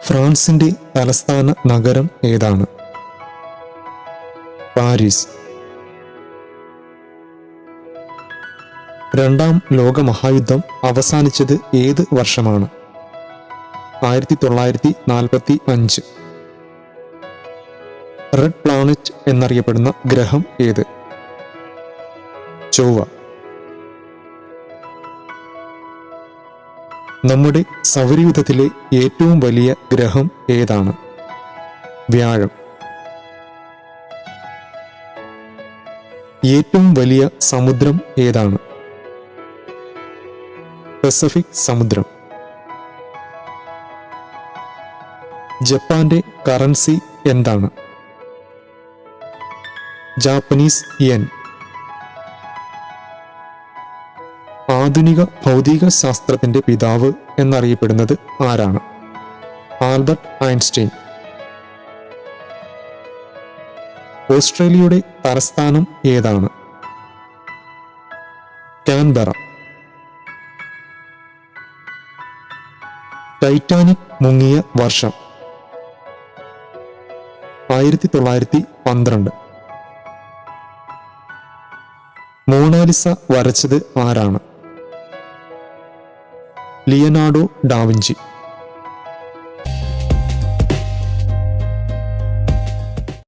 ഫ്രാൻസിന്റെ തലസ്ഥാന നഗരം ഏതാണ്? പാരീസ്. രണ്ടാം ലോകമഹായുദ്ധം അവസാനിച്ചത് ഏത് വർഷമാണ്? 1945. റെഡ് പ്ലാനറ്റ് എന്നറിയപ്പെടുന്ന ഗ്രഹം ഏത്? ചൊവ്വ. നമ്മുടെ സൗരയൂഥത്തിലെ ഏറ്റവും വലിയ ഗ്രഹം ഏതാണ്? വ്യാഴം. ഏറ്റവും വലിയ സമുദ്രം ഏതാണ്? പസഫിക് സമുദ്രം. ജപ്പാന്റെ കറൻസി എന്താണ്? Japanese N. ആധുനിക ഭൗതിക ശാസ്ത്രത്തിന്റെ പിതാവ് എന്നറിയപ്പെടുന്നത് ആരാണ്? Albert Einstein. ഓസ്ട്രേലിയയുടെ തലസ്ഥാനം ഏതാണ്? കാൻബറ. ടൈറ്റാനിക് മുങ്ങിയ വർഷം? 1912. മോണാലിസ വരച്ചത് ആരാണ്? Leonardo da Vinci.